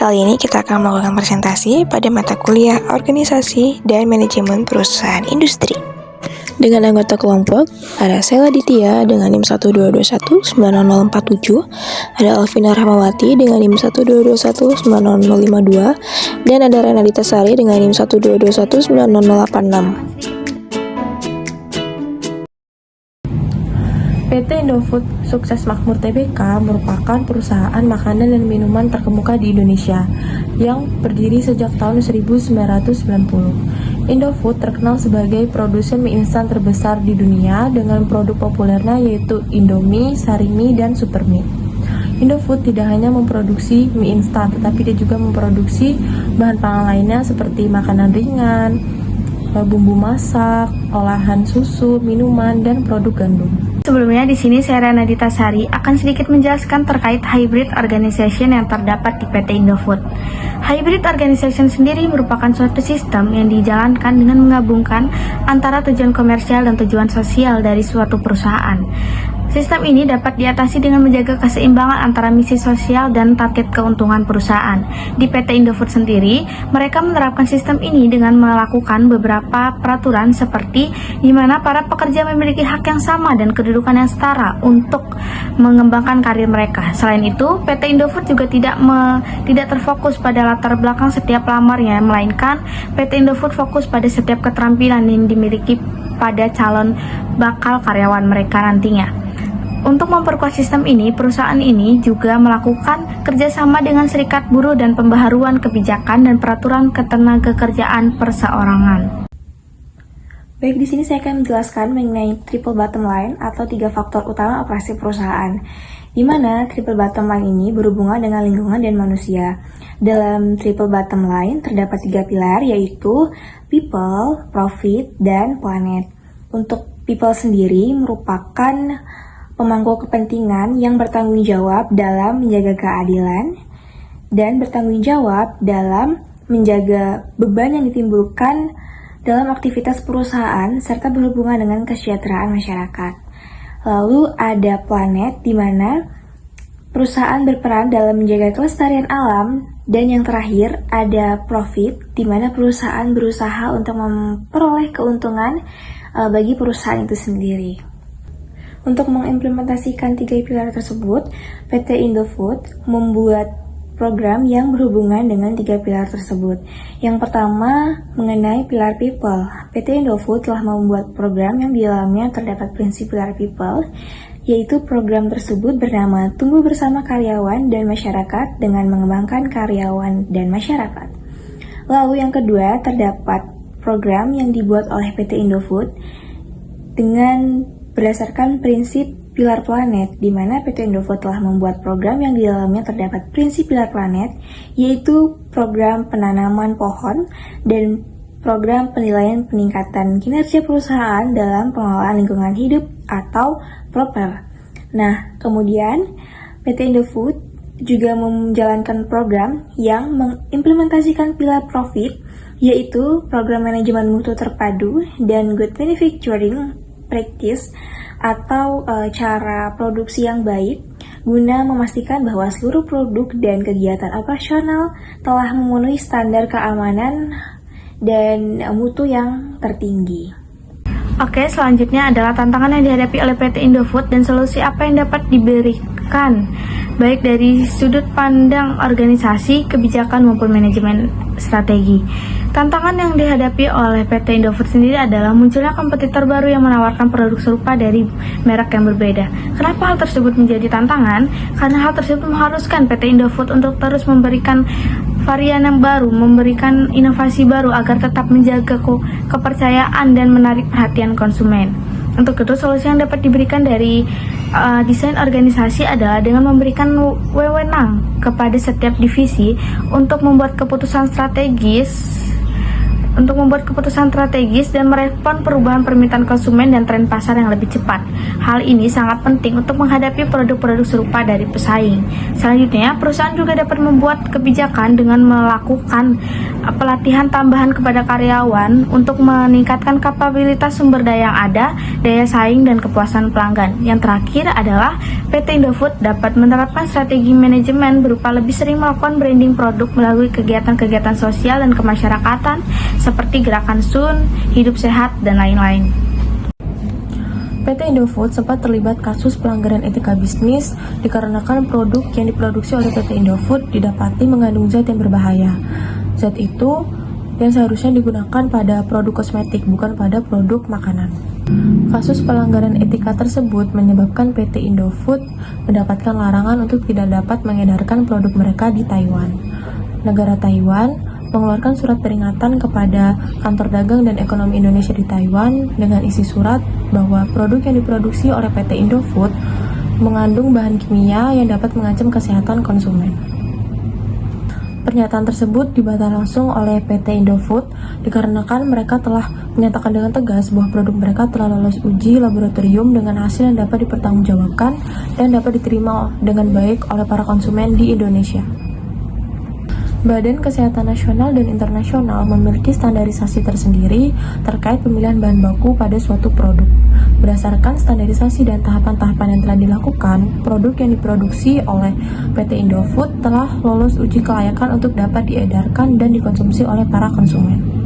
Kali ini kita akan melakukan presentasi pada mata kuliah Organisasi dan Manajemen Perusahaan Industri. Dengan anggota kelompok, ada Sela Ditya dengan NIM 122190047, ada Alvina Rahmawati dengan NIM 122190052, dan ada Renalita Sari dengan NIM 122190086. PT Indofood Sukses Makmur Tbk merupakan perusahaan makanan dan minuman terkemuka di Indonesia yang berdiri sejak tahun 1990. Indofood terkenal sebagai produsen mie instan terbesar di dunia dengan produk populernya yaitu Indomie, Sarimi, dan Supermie. Indofood tidak hanya memproduksi mie instan, tetapi dia juga memproduksi bahan pangan lainnya seperti makanan ringan, bumbu masak, olahan susu, minuman, dan produk gandum. Sebelumnya di sini saya Renalita Sari akan sedikit menjelaskan terkait hybrid organization yang terdapat di PT Indofood. Hybrid organization sendiri merupakan suatu sistem yang dijalankan dengan menggabungkan antara tujuan komersial dan tujuan sosial dari suatu perusahaan. Sistem ini dapat diatasi dengan menjaga keseimbangan antara misi sosial dan target keuntungan perusahaan. Di PT Indofood sendiri, mereka menerapkan sistem ini dengan melakukan beberapa peraturan seperti di mana para pekerja memiliki hak yang sama dan kedudukan yang setara untuk mengembangkan karir mereka. Selain itu, PT Indofood juga tidak terfokus pada latar belakang setiap lamarnya, melainkan PT Indofood fokus pada setiap keterampilan yang dimiliki pada calon bakal karyawan mereka nantinya. Untuk memperkuat sistem ini, perusahaan ini juga melakukan kerjasama dengan serikat buruh dan pembaharuan kebijakan dan peraturan ketenagakerjaan perseorangan. Baik, di sini saya akan menjelaskan mengenai triple bottom line atau 3 faktor utama operasi perusahaan, di mana triple bottom line ini berhubungan dengan lingkungan dan manusia. Dalam triple bottom line terdapat 3 pilar, yaitu people, profit, dan planet. Untuk people sendiri merupakan pemangku kepentingan yang bertanggung jawab dalam menjaga keadilan dan bertanggung jawab dalam menjaga beban yang ditimbulkan dalam aktivitas perusahaan serta berhubungan dengan kesejahteraan masyarakat. Lalu ada planet, di mana perusahaan berperan dalam menjaga kelestarian alam, dan yang terakhir ada profit, di mana perusahaan berusaha untuk memperoleh keuntungan bagi perusahaan itu sendiri. Untuk mengimplementasikan 3 pilar tersebut, PT Indofood membuat program yang berhubungan dengan 3 pilar tersebut. Yang pertama, mengenai pilar people. PT Indofood telah membuat program yang di dalamnya terdapat prinsip pilar people, yaitu program tersebut bernama Tumbuh Bersama Karyawan dan Masyarakat dengan mengembangkan karyawan dan masyarakat. Lalu yang kedua, terdapat program yang dibuat oleh PT Indofood dengan berdasarkan prinsip pilar planet, di mana PT Indofood telah membuat program yang di dalamnya terdapat prinsip pilar planet, yaitu program penanaman pohon dan program penilaian peningkatan kinerja perusahaan dalam pengelolaan lingkungan hidup atau PROPER. Nah, kemudian PT Indofood juga menjalankan program yang mengimplementasikan pilar profit, yaitu program manajemen mutu terpadu dan good manufacturing practice atau cara produksi yang baik guna memastikan bahwa seluruh produk dan kegiatan operasional telah memenuhi standar keamanan dan mutu yang tertinggi. Oke, selanjutnya adalah tantangan yang dihadapi oleh PT Indofood dan solusi apa yang dapat diberikan baik dari sudut pandang organisasi, kebijakan maupun manajemen strategi. Tantangan yang dihadapi oleh PT Indofood sendiri adalah munculnya kompetitor baru yang menawarkan produk serupa dari merek yang berbeda. Kenapa hal tersebut menjadi tantangan? Karena hal tersebut mengharuskan PT Indofood untuk terus memberikan varian yang baru, memberikan inovasi baru agar tetap menjaga kepercayaan dan menarik perhatian konsumen. Untuk itu, solusi yang dapat diberikan dari desain organisasi adalah dengan memberikan wewenang kepada setiap divisi untuk membuat keputusan strategis untuk membuat keputusan strategis dan merespon perubahan permintaan konsumen dan tren pasar yang lebih cepat. Hal ini sangat penting untuk menghadapi produk-produk serupa dari pesaing. Selanjutnya, perusahaan juga dapat membuat kebijakan dengan melakukan pelatihan tambahan kepada karyawan untuk meningkatkan kapabilitas sumber daya yang ada, daya saing, dan kepuasan pelanggan. Yang terakhir adalah PT Indofood dapat menerapkan strategi manajemen berupa lebih sering melakukan branding produk melalui kegiatan-kegiatan sosial dan kemasyarakatan seperti Gerakan Sun, Hidup Sehat, dan lain-lain. PT Indofood sempat terlibat kasus pelanggaran etika bisnis dikarenakan produk yang diproduksi oleh PT Indofood didapati mengandung zat yang berbahaya. Zat itu yang seharusnya digunakan pada produk kosmetik, bukan pada produk makanan. Kasus pelanggaran etika tersebut menyebabkan PT Indofood mendapatkan larangan untuk tidak dapat mengedarkan produk mereka di Taiwan. Negara Taiwan mengeluarkan surat peringatan kepada Kantor Dagang dan Ekonomi Indonesia di Taiwan dengan isi surat bahwa produk yang diproduksi oleh PT Indofood mengandung bahan kimia yang dapat mengancam kesehatan konsumen. Pernyataan tersebut dibantah langsung oleh PT Indofood dikarenakan mereka telah menyatakan dengan tegas bahwa produk mereka telah lolos uji laboratorium dengan hasil yang dapat dipertanggungjawabkan dan dapat diterima dengan baik oleh para konsumen di Indonesia. Badan Kesehatan Nasional dan Internasional memiliki standarisasi tersendiri terkait pemilihan bahan baku pada suatu produk. Berdasarkan standarisasi dan tahapan-tahapan yang telah dilakukan, produk yang diproduksi oleh PT Indofood telah lolos uji kelayakan untuk dapat diedarkan dan dikonsumsi oleh para konsumen.